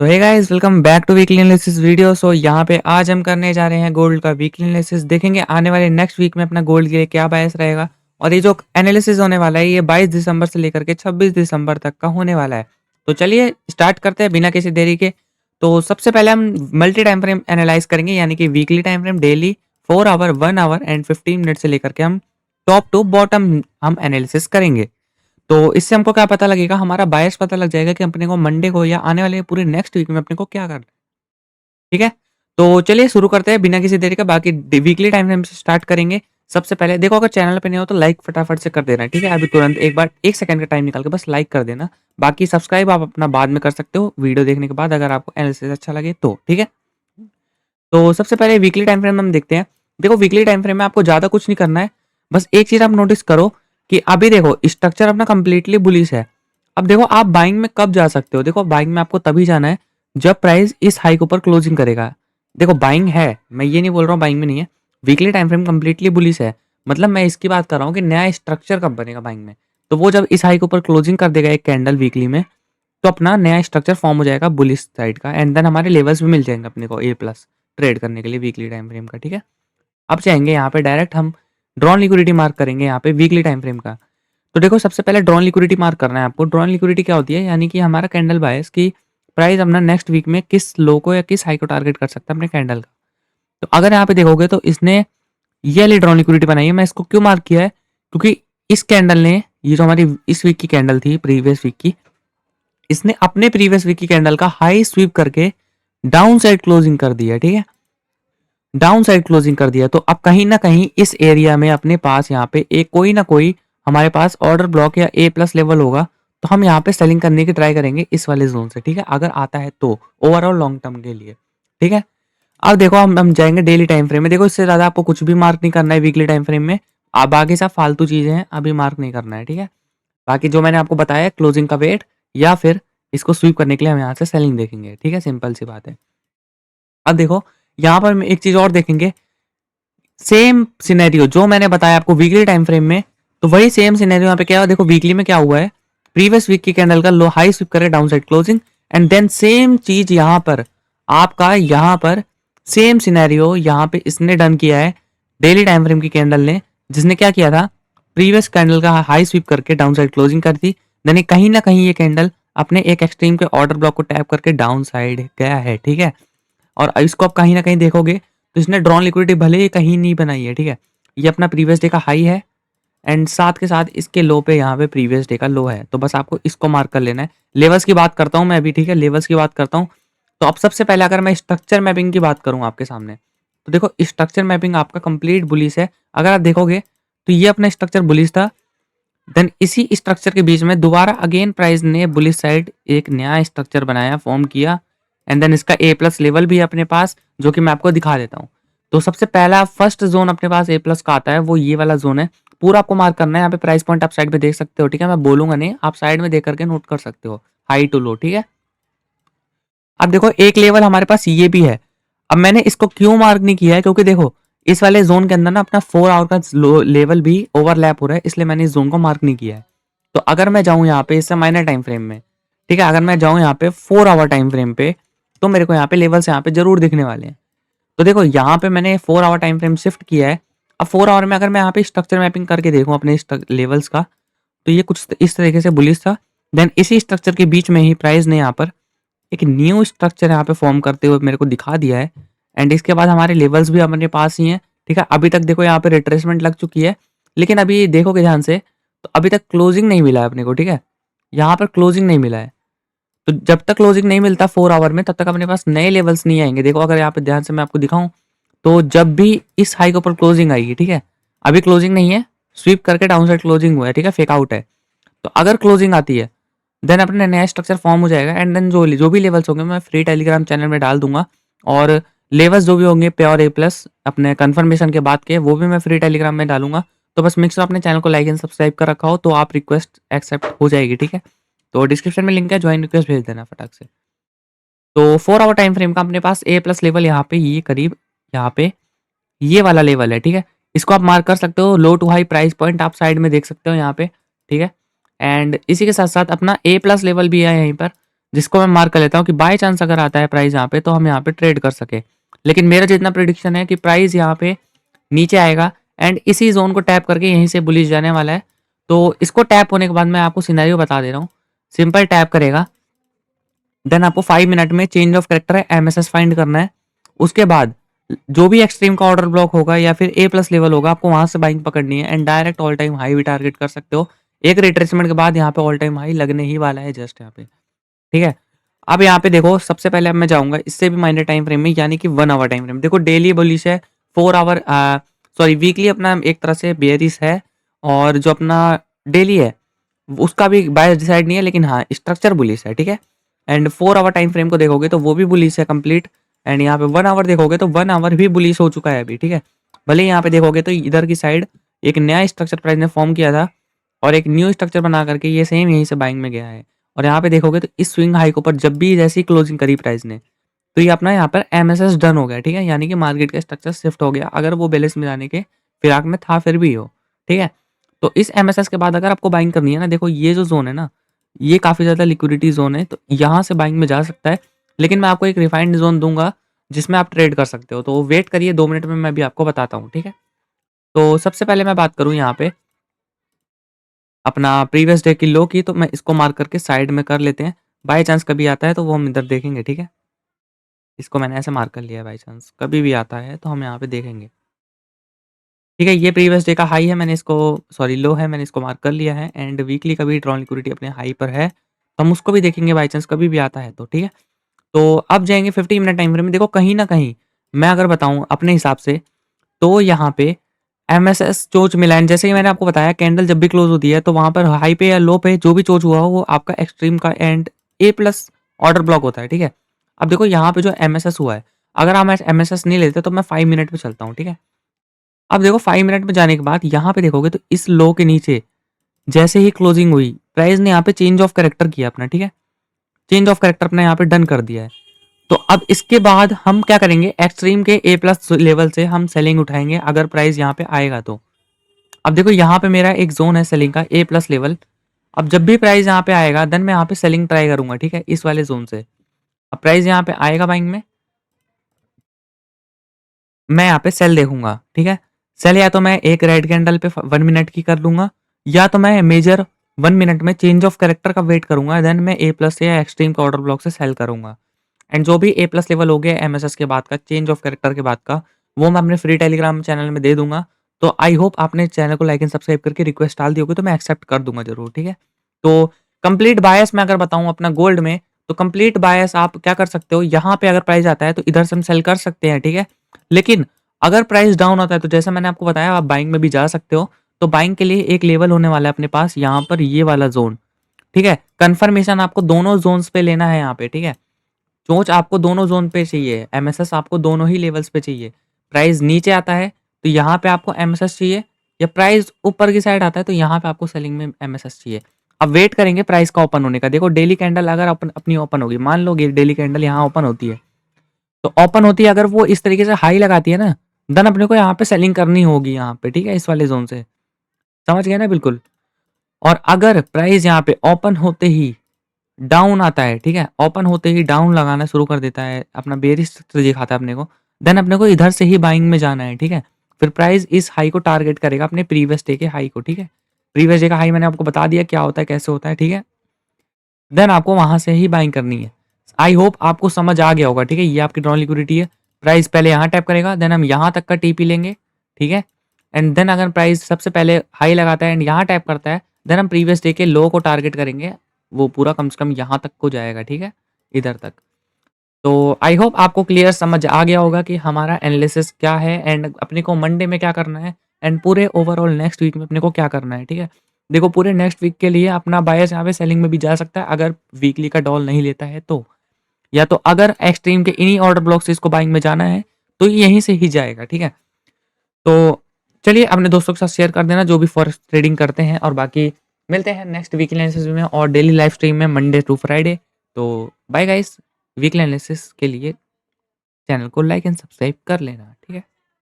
तो hey guys, welcome back to weekly analysis video. So यहाँ पे आज हम करने जा रहे हैं गोल्ड का वीकली एनालिसिस। देखेंगे आने वाले नेक्स्ट वीक में अपना गोल्ड के लिए क्या बायस रहेगा। और ये जो एनालिसिस होने वाला है ये 22 दिसंबर से लेकर के 26 दिसंबर तक का होने वाला है। तो चलिए स्टार्ट करते हैं बिना किसी देरी के। तो सबसे पहले हम मल्टी टाइम फ्रेम एनालाइज करेंगे, यानी कि weekly time frame, daily, 4 hour, 1 hour and 15 minute से लेकर के हम टॉप टू बॉटम हम एनालिसिस करेंगे। तो इससे हमको क्या पता लगेगा, हमारा बायस पता लग जाएगा कि अपने को मंडे को या आने वाले पूरे नेक्स्ट वीक में अपने को क्या करना है। ठीक है, तो चलिए शुरू करते हैं बिना किसी देरी का। बाकी वीकली टाइम फ्रेम से स्टार्ट करेंगे। सबसे पहले देखो, अगर चैनल पे नहीं हो तो लाइक फटाफट से कर देना। ठीक है, अभी तुरंत एक बार 1 सेकंड का टाइम निकाल के बस लाइक कर देना। बाकी सब्सक्राइब आप अपना बाद में कर सकते हो वीडियो देखने के बाद, अगर आपको एनालिसिस अच्छा लगे तो। ठीक है, तो सबसे पहले वीकली टाइम फ्रेम हम देखते हैं। देखो, वीकली टाइम फ्रेम में आपको ज़्यादा कुछ नहीं करना है। बस एक चीज़ आप नोटिस करो कि अभी देखो स्ट्रक्चर अपना कंप्लीटली बुलिश है। अब देखो आप बाइंग में कब जा सकते हो। देखो बाइंग में आपको तभी जाना है जब प्राइस इस हाई के ऊपर क्लोजिंग करेगा। देखो बाइंग है, मैं ये नहीं बोल रहा हूँ बाइंग में नहीं है। Weekly time frame completely bullish है, मतलब मैं इसकी बात कर रहा हूँ कि नया स्ट्रक्चर कब बनेगा बाइंग में। तो वो जब इस हाई के ऊपर क्लोजिंग कर देगा एक कैंडल वीकली में, तो अपना नया स्ट्रक्चर फॉर्म हो जाएगा बुलिश साइड का। एंड देन हमारे लेवल्स भी मिल जाएंगे अपने को ए प्लस ट्रेड करने के लिए वीकली टाइम फ्रेम का। ठीक है, अब चाहेंगे यहाँ पे डायरेक्ट हम ड्रॉन लिक्विडिटी मार्क करेंगे यहाँ पे वीकली टाइम फ्रेम का। तो देखो सबसे पहले ड्रॉन लिक्विडिटी मार्क करना है आपको। ड्रॉन लिक्विडिटी क्या होती है, यानी कि हमारा कैंडल बायस की प्राइस अपना नेक्स्ट वीक में किस लो को या किस हाई को टारगेट कर सकता है अपने कैंडल का। तो अगर यहाँ पे देखोगे तो इसने ये वाली ड्रॉन लिक्विडिटी बनाई है। मैं इसको क्यों मार्क किया है, क्योंकि इस कैंडल ने, ये जो हमारी इस वीक की कैंडल थी प्रीवियस वीक की, इसने अपने प्रीवियस वीक की कैंडल का हाई स्वीप करके डाउन साइड क्लोजिंग कर दिया। ठीक है, डाउन साइड क्लोजिंग कर दिया। तो अब कहीं ना कहीं इस एरिया में अपने पास यहाँ पे एक कोई ना कोई हमारे पास ऑर्डर ब्लॉक या ए प्लस लेवल होगा। तो हम यहाँ पे सेलिंग करने की ट्राई करेंगे इस वाले जोन से। ठीक है, अगर आता है तो ओवरऑल लॉन्ग टर्म के लिए। ठीक है, अब देखो हम जाएंगे डेली टाइम फ्रेम में। देखो इससे ज्यादा आपको कुछ भी मार्क नहीं करना है वीकली टाइम फ्रेम में। आप बाकी सब फालतू चीजें हैं, अभी मार्क नहीं करना है। ठीक है, बाकी जो मैंने आपको बताया क्लोजिंग का वेट या फिर इसको स्वीप करने के लिए हम यहाँ से सेलिंग देखेंगे। ठीक है, सिंपल सी बात है। अब देखो यहाँ पर हम एक चीज और देखेंगे, सेम सिनेरियो जो मैंने बताया आपको वीकली टाइम फ्रेम में, तो वही सेम सिनेरियो यहाँ पे क्या हुआ। देखो वीकली में क्या हुआ है, प्रीवियस वीक की कैंडल का लो हाई स्विप करे down side closing. And then same चीज यहाँ पर आपका, यहाँ पर सेम सिनेरियो यहाँ पे इसने डन किया है डेली टाइम फ्रेम की कैंडल ने, जिसने क्या किया था, प्रीवियस कैंडल का हाई स्विप करके डाउन साइड क्लोजिंग कर दी। यानी कहीं ना कहीं ये कैंडल अपने एक एक्सट्रीम के ऑर्डर ब्लॉक को टैप करके डाउन साइड गया है। ठीक है, और इसको आप कहीं ना कहीं देखोगे तो इसने ड्रॉन लिक्विडिटी भले ही कहीं नहीं बनाई है। ठीक है, ये अपना प्रीवियस डे का हाई है एंड साथ के साथ इसके लो पे यहाँ पे प्रीवियस डे का लो है। तो बस आपको इसको मार्क कर लेना है। लेवल्स की बात करता हूँ मैं अभी। ठीक है, लेवल्स की बात करता हूँ। तो अब सबसे पहले अगर मैं स्ट्रक्चर मैपिंग की बात करूँ आपके सामने, तो देखो स्ट्रक्चर मैपिंग आपका कंप्लीट बुलिश है। अगर आप देखोगे तो ये अपना स्ट्रक्चर बुलिश था, देन इसी स्ट्रक्चर के बीच में दोबारा अगेन प्राइस ने बुलिश साइड एक नया स्ट्रक्चर बनाया, फॉर्म किया। एंड देन इसका ए प्लस लेवल भी है अपने पास, जो कि मैं आपको दिखा देता हूँ। तो सबसे पहला फर्स्ट जोन अपने पास ए प्लस का आता है, वो ये वाला जोन है। पूरा आपको मार्क करना है। यहाँ पे प्राइस पॉइंट आप साइड पे देख सकते हो। ठीक है, मैं बोलूंगा नहीं, आप साइड में देख करके नोट कर सकते हो हाई टू लो। ठीक है, अब देखो एक लेवल हमारे पास ये भी है। अब मैंने इसको क्यों मार्क नहीं किया है, क्योंकि देखो इस वाले जोन के अंदर ना अपना 4 आवर का लेवल भी ओवरलैप हो रहा है, इसलिए मैंने इस जोन को मार्क नहीं किया है। तो अगर मैं जाऊं यहाँ पे इससे माइनर टाइम फ्रेम में, ठीक है, अगर मैं जाऊं यहाँ पे 4 आवर टाइम फ्रेम पे, तो मेरे को यहाँ पे लेवल्स यहाँ पे जरूर दिखने वाले हैं। तो देखो यहाँ पे मैंने 4 आवर टाइम फ्रेम शिफ्ट किया है। अब 4 आवर में अगर मैं यहाँ पे स्ट्रक्चर मैपिंग करके देखूँ अपने लेवल्स का, तो ये कुछ इस तरीके से बुलिश था। देन इसी स्ट्रक्चर के बीच में ही प्राइस ने यहाँ पर एक न्यू स्ट्रक्चर यहाँ पे फॉर्म करते हुए मेरे को दिखा दिया है। एंड इसके बाद हमारे लेवल्स भी अपने पास ही हैं। ठीक है, अभी तक देखो यहाँ पे रिट्रेसमेंट लग चुकी है, लेकिन अभी देखोगे ध्यान से तो अभी तक क्लोजिंग नहीं मिला है अपने को। ठीक है, यहाँ पर क्लोजिंग नहीं मिला है। तो जब तक क्लोजिंग नहीं मिलता 4 आवर में, तब तक अपने पास नए लेवल्स नहीं आएंगे। देखो अगर यहाँ पे ध्यान से मैं आपको दिखाऊं, तो जब भी इस हाई के ऊपर क्लोजिंग आएगी, ठीक है, अभी क्लोजिंग नहीं है, स्वीप करके डाउन साइड क्लोजिंग हुआ है। ठीक है, फेक आउट है। तो अगर क्लोजिंग आती है देन अपने नया स्ट्रक्चर फॉर्म हो जाएगा। एंड देन जो भी लेवल्स होंगे मैं फ्री टेलीग्राम चैनल में डाल दूंगा। और लेवल्स जो भी होंगे प्योर ए प्लस अपने कंफर्मेशन के बाद के, वो भी मैं फ्री टेलीग्राम में डालूंगा। तो बस मिक्सर अपने चैनल को लाइक एंड सब्सक्राइब कर रखा हो तो आप रिक्वेस्ट एक्सेप्ट हो जाएगी। ठीक है, तो डिस्क्रिप्शन में लिंक है, ज्वाइन रिक्वेस्ट भेज देना फटाक से। तो 4 आवर टाइम फ्रेम का अपने पास ए प्लस लेवल यहाँ पे, ये करीब यहाँ पे ये वाला लेवल है। ठीक है, इसको आप मार्क कर सकते हो। लो टू हाई प्राइस पॉइंट आप साइड में देख सकते हो यहाँ पे। ठीक है, एंड इसी के साथ साथ अपना ए प्लस लेवल भी है यहीं पर, जिसको मैं मार्क कर लेता हूँ कि बाय चांस अगर आता है प्राइस यहाँ पे तो हम यहाँ पे ट्रेड कर सके। लेकिन मेरा जितना प्रिडिक्शन है कि प्राइस यहाँ पे नीचे आएगा एंड इसी जोन को टैप करके यहीं से बुलिश जाने वाला है। तो इसको टैप होने के बाद मैं आपको सिनेरियो बता दे रहा हूँ। सिंपल टैप करेगा, देन आपको 5 मिनट में चेंज ऑफ करेक्टर है एमएसएस फाइंड करना है। उसके बाद जो भी एक्सट्रीम का ऑर्डर ब्लॉक होगा या फिर ए प्लस लेवल होगा, आपको वहां से बाइंग पकड़नी है and direct all time high भी टारगेट कर सकते हो। एक रिट्रेसमेंट के बाद यहाँ पे ऑल टाइम हाई लगने ही वाला है जस्ट यहाँ पे, ठीक है। अब यहाँ पे देखो, सबसे पहले अब मैं जाऊंगा इससे भी माइनर टाइम फ्रेम में, यानी कि 1 आवर टाइम फ्रेम। देखो डेली बुलिश है, 4 आवर सॉरी वीकली अपना एक तरह से बेयरिश है, और जो अपना डेली है उसका भी बायस डिसाइड नहीं है, लेकिन हाँ स्ट्रक्चर बुलिश है, ठीक है। एंड 4 आवर टाइम फ्रेम को देखोगे तो वो भी बुलिश है कंप्लीट। एंड यहाँ पे 1 आवर देखोगे तो 1 आवर भी बुलिश हो चुका है अभी, ठीक है। भले यहाँ पे देखोगे तो इधर की साइड एक नया स्ट्रक्चर प्राइस ने फॉर्म किया था और एक न्यू स्ट्रक्चर बना करके ये सेम यहीं से बाइंग में गया है। और यहाँ पे देखोगे तो इस स्विंग हाई के ऊपर जब भी जैसी क्लोजिंग करी प्राइस ने, तो ये अपना यहाँ पर एमएसएस डन हो गया, ठीक है। यानी कि मार्केट का स्ट्रक्चर शिफ्ट हो गया, अगर वो बैलेंस में जाने के फिराक में था फिर भी हो, ठीक है। तो इस एमएसएस के बाद अगर आपको बाइंग करनी है ना, देखो ये जो जोन है ना, ये काफ़ी ज़्यादा लिक्विडिटी जोन है, तो यहाँ से बाइंग में जा सकता है। लेकिन मैं आपको एक रिफाइंड जोन दूंगा जिसमें आप ट्रेड कर सकते हो, तो वेट करिए 2 मिनट में मैं भी आपको बताता हूँ, ठीक है। तो सबसे पहले मैं बात करूँ यहाँ पे अपना प्रीवियस डे की लो की, तो मैं इसको मार्क करके साइड में कर लेते हैं। बाय चांस कभी आता है तो वो हम इधर देखेंगे, ठीक है। इसको मैंने ऐसे मार्क कर लिया है, बाय चांस कभी भी आता है तो हम यहाँ पे देखेंगे, ठीक है। ये प्रीवियस डे का हाई है, मैंने इसको सॉरी लो है, मैंने इसको मार्क कर लिया है। एंड वीकली का भी ड्रॉन लिक्विडिटी अपने हाई पर है, तो हम उसको भी देखेंगे बाय चांस कभी भी आता है तो, ठीक है। तो अब जाएंगे 50 मिनट टाइम फ्रेम में। देखो कहीं ना कहीं मैं अगर बताऊं अपने हिसाब से, तो यहाँ पे एमएसएस चोच मिला है। जैसे कि मैंने आपको बताया, कैंडल जब भी क्लोज होती है तो वहां पर हाई पे या लो पे जो भी चोच हुआ हो वो आपका एक्सट्रीम का and A plus order block होता है, ठीक है। अब देखो यहाँ पे जो एमएसएस हुआ है, अगर हम एमएसएस नहीं लेते तो मैं 5 मिनट पे चलता हूँ, ठीक है। अब देखो 5 मिनट में जाने के बाद यहाँ पे देखोगे तो इस लो के नीचे जैसे ही क्लोजिंग हुई, प्राइस ने यहाँ पे चेंज ऑफ करेक्टर किया अपना, ठीक है। चेंज ऑफ करेक्टर अपना यहाँ पे डन कर दिया है। तो अब इसके बाद हम क्या करेंगे, एक्सट्रीम के ए प्लस लेवल से हम सेलिंग उठाएंगे अगर प्राइस यहाँ पे आएगा तो। अब देखो यहाँ पे मेरा एक जोन है सेलिंग का ए प्लस लेवल। अब जब भी प्राइस यहाँ पे आएगा देन मैं यहाँ पे सेलिंग ट्राई करूंगा, ठीक है, इस वाले जोन से। अब प्राइस यहाँ पे आएगा बाइंग में, मैं यहाँ पे सेल देखूंगा, ठीक है। सेल या तो मैं एक रेड कैंडल पे 1 मिनट की कर लूंगा, या तो मैं मेजर 1 मिनट में चेंज ऑफ करेक्टर का वेट करूंगा, देन मैं ए प्लस या एक्सट्रीम का ऑर्डर ब्लॉक से सेल करूंगा। एंड जो भी ए प्लस लेवल हो गया एमएसएस के बाद का, चेंज ऑफ कैरेक्टर के बाद का, वो मैं अपने फ्री टेलीग्राम चैनल में दे दूंगा। तो आई होप आपने चैनल को लाइक एंड सब्सक्राइब करके रिक्वेस्ट डाल दी होगी, तो मैं एक्सेप्ट कर दूंगा जरूर, ठीक है। तो कंप्लीट बायस मैं अगर बताऊं अपना गोल्ड में, तो कंप्लीट बायस आप क्या कर सकते हो, यहाँ पे अगर प्राइस आता है तो इधर से हम सेल कर सकते हैं, ठीक है। लेकिन अगर प्राइस डाउन होता है तो जैसा मैंने आपको बताया, आप बाइंग में भी जा सकते हो। तो बाइंग के लिए एक लेवल होने वाला है अपने पास यहाँ पर, ये वाला जोन, ठीक है। कंफर्मेशन आपको दोनों जोन्स पे लेना है यहाँ पे, ठीक है। चोंच आपको दोनों जोन पे चाहिए, एमएसएस आपको दोनों ही लेवल्स पे चाहिए। प्राइस नीचे आता है तो यहाँ पे आपको एमएसएस चाहिए, या प्राइस ऊपर की साइड आता है तो यहाँ पे आपको सेलिंग में एमएसएस चाहिए। अब वेट करेंगे प्राइस का ओपन होने का। देखो डेली कैंडल अगर अपनी ओपन होगी, मान लो डेली कैंडल यहाँ ओपन होती है, तो ओपन होती है अगर वो इस तरीके से हाई लगाती है ना, देन अपने को यहाँ पे सेलिंग करनी होगी यहाँ पे, ठीक है, इस वाले जोन से। समझ गए ना बिल्कुल। और अगर प्राइस यहाँ पे ओपन होते ही डाउन आता है, ठीक है, ओपन होते ही डाउन लगाना शुरू कर देता है, अपना बेयरिश स्ट्रक्चर दिखाता है अपने को, देन अपने को इधर से ही बाइंग में जाना है, ठीक है। फिर प्राइस इस हाई को टारगेट करेगा अपने प्रीवियस डे के हाई को, ठीक है। प्रीवियस डे का हाई मैंने आपको बता दिया क्या होता है कैसे होता है, ठीक है। देन आपको वहां से ही बाइंग करनी है। आई होप आपको समझ आ गया होगा, ठीक है। ये आपकी ड्रॉन लिक्विडिटी है। प्राइस पहले यहाँ टैप करेगा, देन हम यहाँ तक का टीपी लेंगे, ठीक है। एंड देन अगर प्राइस सबसे पहले हाई लगाता है एंड यहाँ टैप करता है, देन हम प्रीवियस डे के लो को टारगेट करेंगे, वो पूरा कम से कम यहाँ तक को जाएगा, ठीक है, इधर तक। तो आई होप आपको क्लियर समझ आ गया होगा कि हमारा एनालिसिस क्या है एंड अपने को मंडे में क्या करना है एंड पूरे ओवरऑल नेक्स्ट वीक में अपने को क्या करना है, ठीक है। देखो पूरे नेक्स्ट वीक के लिए अपना बायस यहाँ पे सेलिंग में भी जा सकता है अगर वीकली का डॉल नहीं लेता है तो, या तो अगर एक्सट्रीम के इन्हीं ऑर्डर ब्लॉक से इसको बाइंग में जाना है तो यहीं से ही जाएगा, ठीक है। तो चलिए अपने दोस्तों के साथ शेयर कर देना जो भी फॉरेक्स ट्रेडिंग करते हैं, और बाकी मिलते हैं नेक्स्ट वीकली एनालिसिस में और डेली लाइव स्ट्रीम में मंडे टू फ्राइडे। तो बाय गाइस, वीकली एनालिसिस के लिए चैनल को लाइक एंड सब्सक्राइब कर लेना, ठीक है।